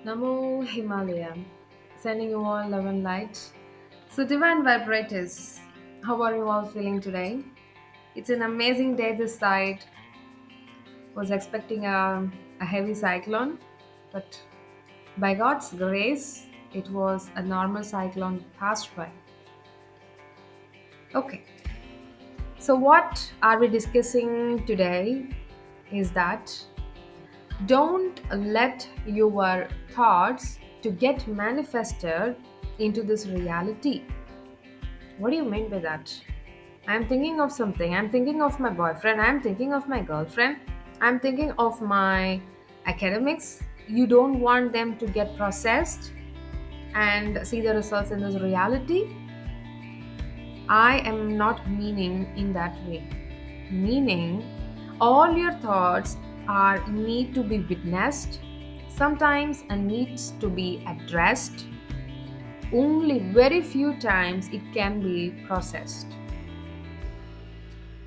Namo Himalaya, sending you all love and light. So, divine vibrators, how are you all feeling today? It's an amazing day this side. Was expecting a heavy cyclone, but by God's grace, it was a normal cyclone passed by. Okay, so what are we discussing today is that don't let your thoughts to get manifested into this reality. What do you mean by that? I'm thinking of something. I'm thinking of my boyfriend. I'm thinking of my girlfriend. I'm thinking of my academics. You don't want them to get processed and see the results in this reality. I am not meaning in that way. Meaning, all your thoughts are need to be witnessed, sometimes and needs to be addressed. Only very few times it can be processed.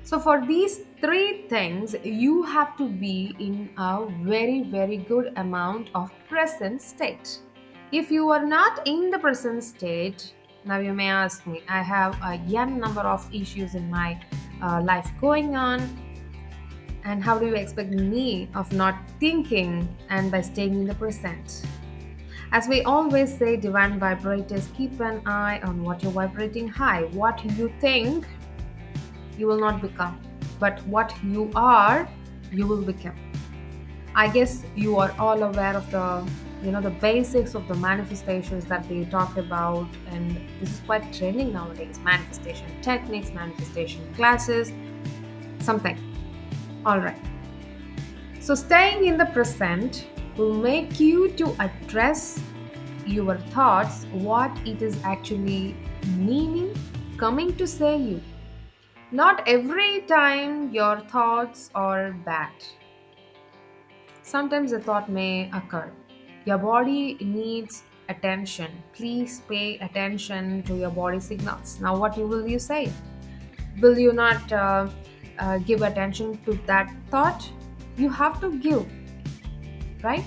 So, for these three things, you have to be in a very, very good amount of present state. If you are not in the present state, now you may ask me, I have a n number of issues in my life going on, and how do you expect me of not thinking and by staying in the present? As we always say, divine vibrators, keep an eye on what you're vibrating high. What you think, you will not become. But what you are, you will become. I guess you are all aware of the basics of the manifestations that they talk about, and this is quite trending nowadays. Manifestation techniques, manifestation classes, something. All right. So staying in the present will make you to address your thoughts, what it is actually meaning, coming to say you. Not every time your thoughts are bad. Sometimes a thought may occur. Your body needs attention. Please pay attention to your body signals. Now, what will you say? Will you not give attention to that thought? You have to give, right?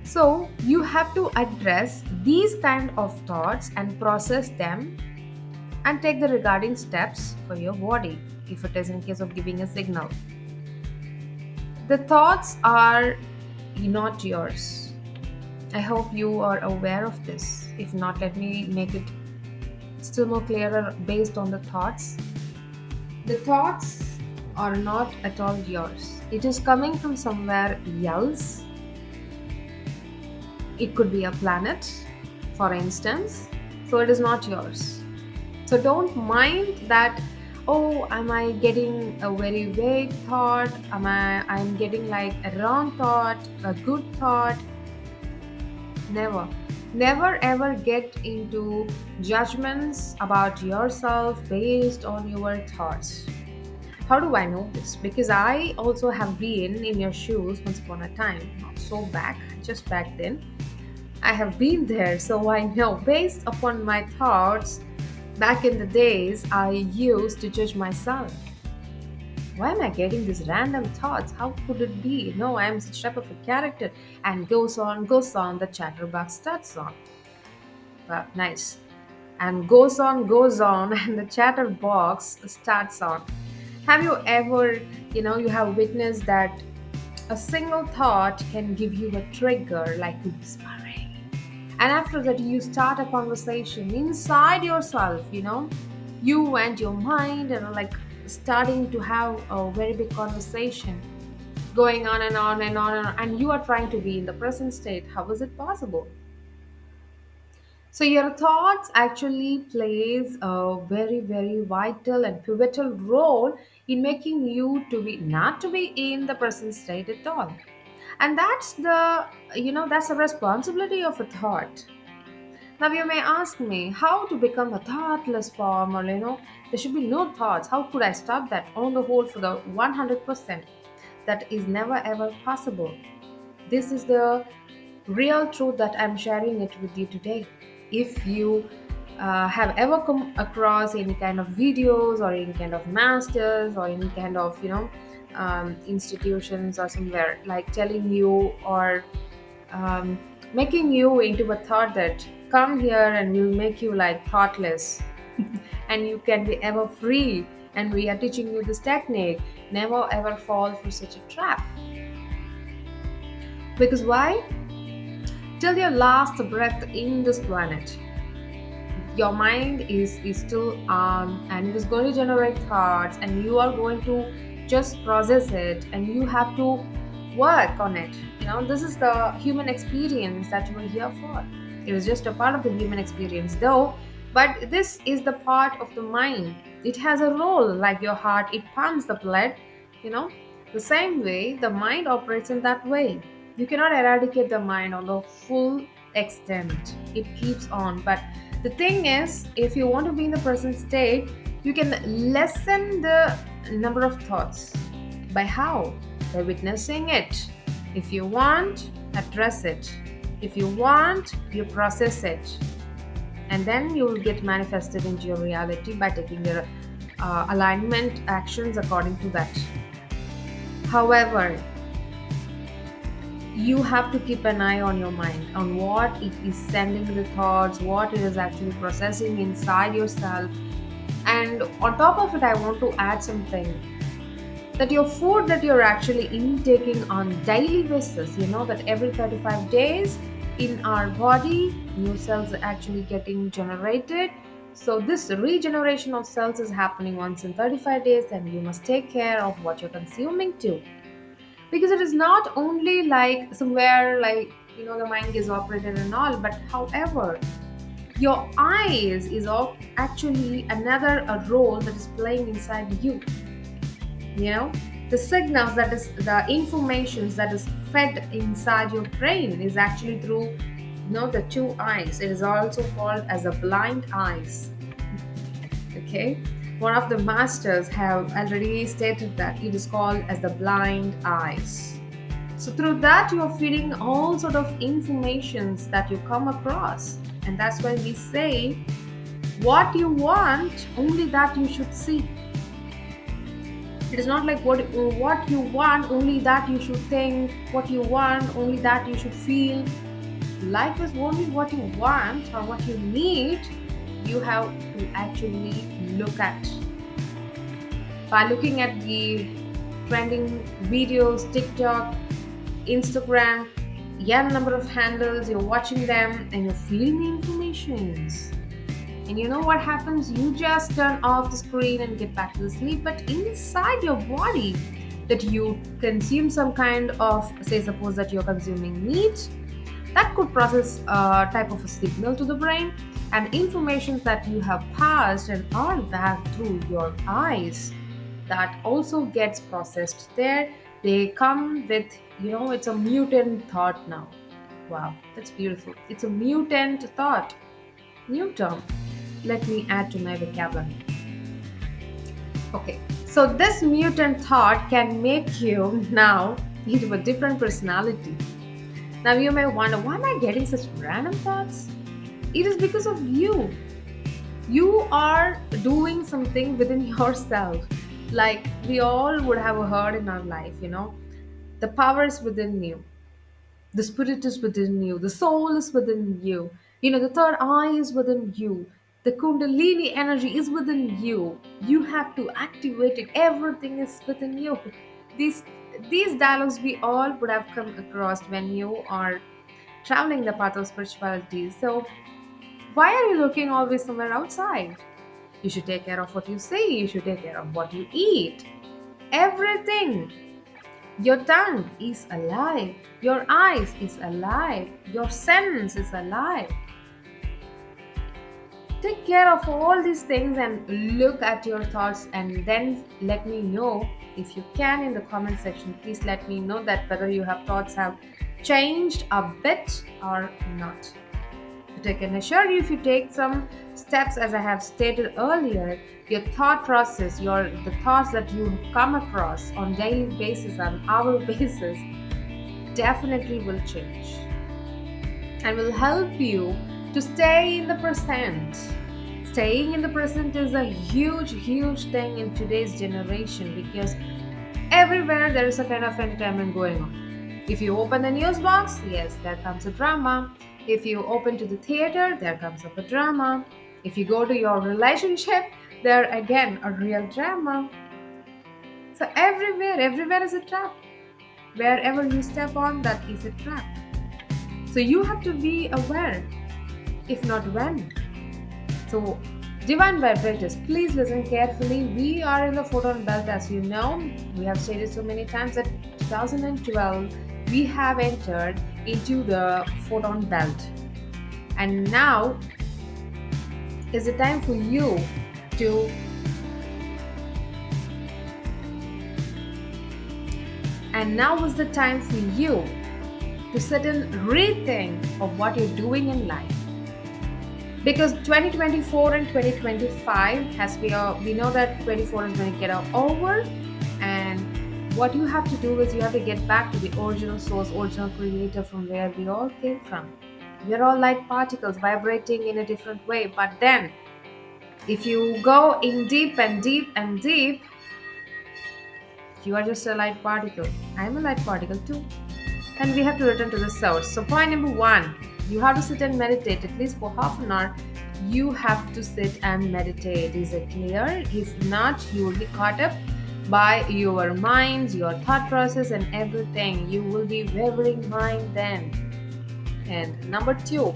So, you have to address these kind of thoughts and process them and take the regarding steps for your body if it is in case of giving a signal. The thoughts are not yours. I hope you are aware of this. If not, let me make it still more clearer based on the thoughts. The thoughts are not at all yours. It is coming from somewhere else. It could be a planet, for instance. So it is not yours. So don't mind that, oh, am I getting a very vague thought? I'm getting like a wrong thought, a good thought? Never. Never ever get into judgments about yourself based on your thoughts. How do I know this? Because I also have been in your shoes once upon a time, not so back, just back then. I have been there, so I know based upon my thoughts back in the days, I used to judge myself. Why am I getting these random thoughts? How could it be? No, I am such type of a character. And goes on, the chatterbox starts on. Wow, nice. And goes on, and the chatterbox starts on. Have you ever, you have witnessed that a single thought can give you a trigger like whispering? And after that, you start a conversation inside yourself, you and your mind, and like starting to have a very big conversation going on and on and on and you are trying to be in the present state. How is it possible? So your thoughts actually plays a very, very vital and pivotal role in making you to be not to be in the present state at all. And that's the responsibility of a thought. Now you may ask me how to become a thoughtless form, or there should be no thoughts. How could I stop that on the whole for the 100%? That is never ever possible. This is the real truth that I'm sharing it with you today. If you have ever come across any kind of videos or any kind of masters or any kind of institutions or somewhere like telling you or making you into a thought that come here and we'll make you like thoughtless and you can be ever free. And we are teaching you this technique. Never ever fall for such a trap. Because why? Till your last breath in this planet, your mind is still on and it is going to generate thoughts and you are going to just process it and you have to work on it. This is the human experience that you are here for. It is just a part of the human experience though, but this is the part of the mind. It has a role like your heart, it pumps the blood. you know the same way the mind operates in that way. You cannot eradicate the mind on the full extent. It keeps on, but the thing is, if you want to be in the present state, you can lessen the number of thoughts. By how? By witnessing it. If you want, address it. If you want, you process it. And then you will get manifested into your reality by taking your alignment actions according to that. However, you have to keep an eye on your mind, on what it is sending the thoughts, what it is actually processing inside yourself. And on top of it, I want to add something, that your food that you're actually intaking on daily basis, that every 35 days in our body new cells are actually getting generated. So this regeneration of cells is happening once in 35 days, and you must take care of what you're consuming too, because it is not only like somewhere like the mind is operated and all, but however your eyes is actually another a role that is playing inside you. you know the signals, that is the informations that is fed inside your brain, is actually through the two eyes. It is also called as the blind eyes. Okay, one of the masters have already stated that it is called as the blind eyes. So through that, you're feeding all sort of informations that you come across. And that's why we say what you want, only that you should see. It is not like what you want, only that you should think. What you want, only that you should feel. Life is only what you want or what you need. You have to actually look at. By looking at the trending videos, TikTok, Instagram, number of handles, you're watching them and you're feeling the informations. And you know what happens? You just turn off the screen and get back to the sleep. But inside your body, that you consume some kind of, say, suppose that you're consuming meat, that could process a type of a signal to the brain, and information that you have passed and all back through your eyes, that also gets processed there. They come with, it's a mutant thought now. Wow, that's beautiful. It's a mutant thought. New term. Let me add to my vocabulary. Okay, so this mutant thought can make you now into a different personality. Now you may wonder, why am I getting such random thoughts? It is because of you. You are doing something within yourself. Like we all would have heard in our life, the power is within you. The spirit is within you. The soul is within you. The third eye is within you. The Kundalini energy is within you. You have to activate it. Everything is within you. These these dialogues we all would have come across when you are traveling the path of spirituality. So why are you looking always somewhere outside? You should take care of what you say. You should take care of what you eat. Everything. Your tongue is alive. Your eyes is alive. Your sense is alive. Take care of all these things and look at your thoughts, and then let me know if you can in the comment section. Please let me know that whether your thoughts have changed a bit or not. But I can assure you, if you take some steps, as I have stated earlier, your thought process, the thoughts that you come across on daily basis, on hour basis, definitely will change and will help you to stay in the present. Staying in the present is a huge, huge thing in today's generation, because everywhere there is a kind of entertainment going on. If you open the news box, yes, there comes a drama. If you open to the theater, there comes up a drama. If you go to your relationship, there again a real drama. So everywhere is a trap. Wherever you step on, that is a trap. So you have to be aware, if not when. So, divine vibrators, please listen carefully. We are in the photon belt, as you know. We have stated so many times that 2012 we have entered into the photon belt, and now is the time for you to, and now is the time for you to sit and rethink of what you're doing in life. Because 2024 and 2025 has we know that 24 is going to get over, and what you have to do is you have to get back to the original source, original creator, from where we all came from. We're all light particles vibrating in a different way, but then if you go in deep and deep and deep, you are just a light particle. I'm a light particle too, and we have to return to the source. So, point number one, you have to sit and meditate at least for half an hour. You have to sit and meditate. Is it clear? If not, you will be caught up by your mind, your thought process, and everything. You will be wavering mind then. And number two,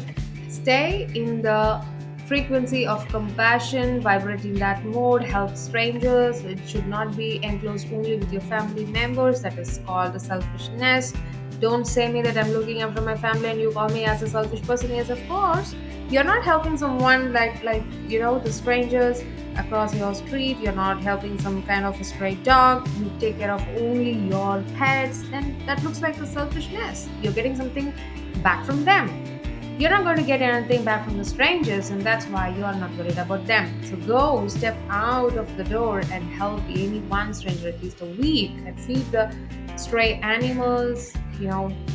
stay in the frequency of compassion, vibrate in that mode, help strangers. It should not be enclosed only with your family members. That is called the selfishness. Don't say me that I'm looking after my family and you call me as a selfish person. Yes, of course. You're not helping someone like the strangers across your street. You're not helping some kind of a stray dog. You take care of only your pets, and that looks like the selfishness. You're getting something back from them. You're not going to get anything back from the strangers, and that's why you are not worried about them. So go, step out of the door and help any one stranger at least a week, and feed the stray animals,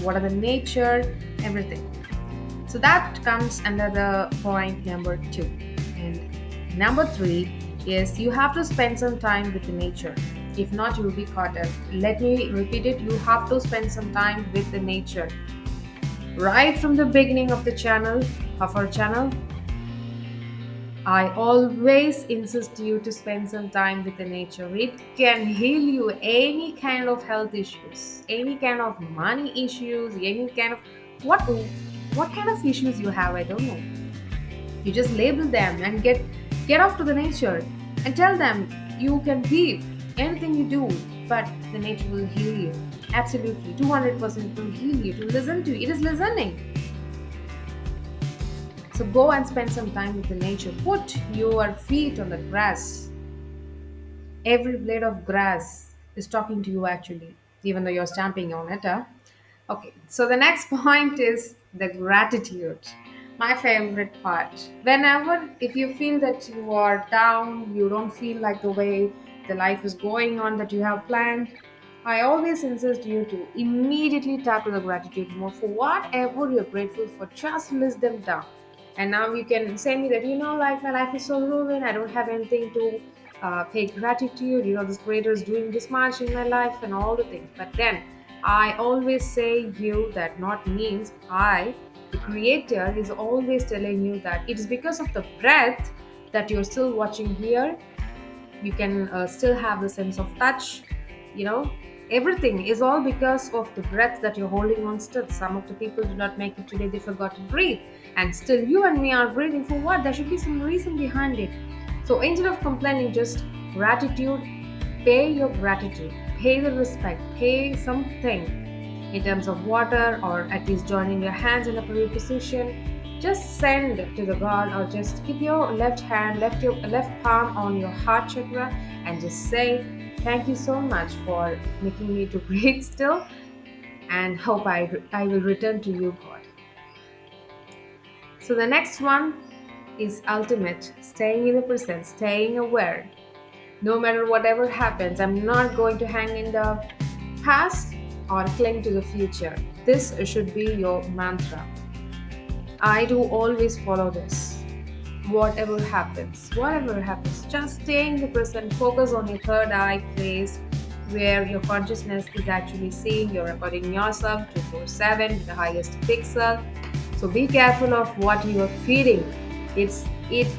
what are the nature, everything. So that comes under the point number two. And number three is you have to spend some time with the nature. If not, you will be caught up. Let me repeat it. You have to spend some time with the nature. Right from the beginning of our channel, I always insist you to spend some time with the nature. It can heal you any kind of health issues, any kind of money issues, any kind of what kind of issues you have, I don't know. You just label them and get off to the nature and tell them you can be anything you do, but the nature will heal you. Absolutely, 200% will heal you. To listen to it is listening. So go and spend some time with the nature. Put your feet on the grass. Every blade of grass is talking to you actually, even though you're stamping on it. Huh? Okay, so the next point is the gratitude. My favorite part. Whenever, if you feel that you are down, you don't feel like the way the life is going on that you have planned, I always insist you to immediately tap to the gratitude mode for whatever you're grateful for. Just list them down. And now you can say me that, like my life is so ruined, I don't have anything to pay gratitude. This creator is doing this much in my life and all the things. But then I always say you that not means I, the creator, is always telling you that it is because of the breath that you're still watching here. You can still have the sense of touch. you know Everything is all because of the breath that you're holding on still. Some of the people do not make it today, they forgot to breathe, and still you and me are breathing. For what? There should be some reason behind it. So instead of complaining, just gratitude. Pay your gratitude, pay the respect, pay something in terms of water, or at least joining your hands in a prayer position. Just send to the God, or just keep your left palm on your heart chakra, and just say, thank you so much for making me to breathe still, and hope I will return to you, God. So the next one is ultimate, staying in the present, staying aware. No matter whatever happens, I'm not going to hang in the past or cling to the future. This should be your mantra. I do always follow this. Whatever happens, just stay in the present, focus on your third eye place, where your consciousness is actually seeing you're recording yourself 247 with the highest pixel. So be careful of what you are feeding. It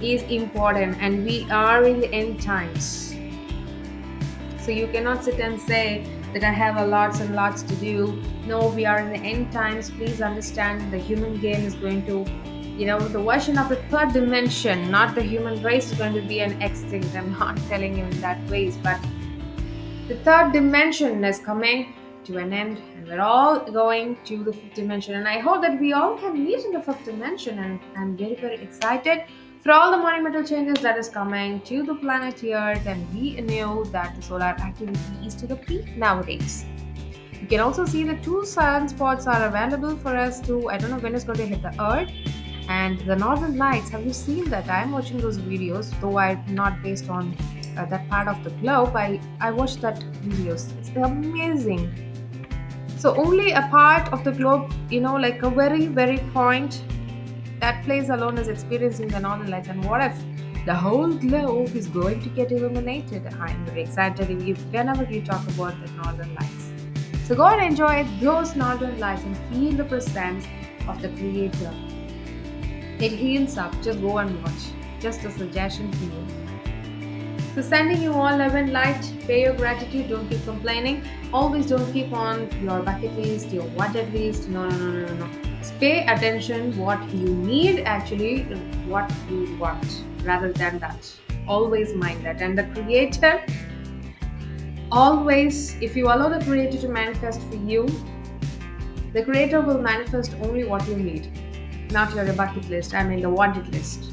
is important, and we are in the end times. So you cannot sit and say that I have a lots and lots to do. No, we are in the end times. Please understand the human game is going to, the version of the third dimension, not the human race, is going to be an extinct. I'm not telling you in that ways, but the third dimension is coming to an end, and we're all going to the fifth dimension. And I hope that we all can meet in the fifth dimension. And I'm very, very excited for all the monumental changes that is coming to the planet Earth. And we know that the solar activity is to the peak nowadays. You can also see the two sunspots are available for us to. I don't know when it's going to hit the Earth. And the northern lights, have you seen that? I'm watching those videos, though I'm not based on that part of the globe. I watched that videos. It's amazing. So only a part of the globe, like a very, very point, that place alone is experiencing the northern lights. And what if the whole globe is going to get illuminated? I'm very excited whenever you talk about the northern lights. So go and enjoy those northern lights and feel the presence of the Creator. It heals up. Just go and watch. Just a suggestion for you. So sending you all love and light. Pay your gratitude. Don't keep complaining. Always don't keep on your bucket list, your wanted list. No, no, no, no, no. Pay attention what you need, actually what you want, rather than that. Always mind that. And the creator, always, if you allow the creator to manifest for you, the creator will manifest only what you need, not your bucket list. I mean the wanted list.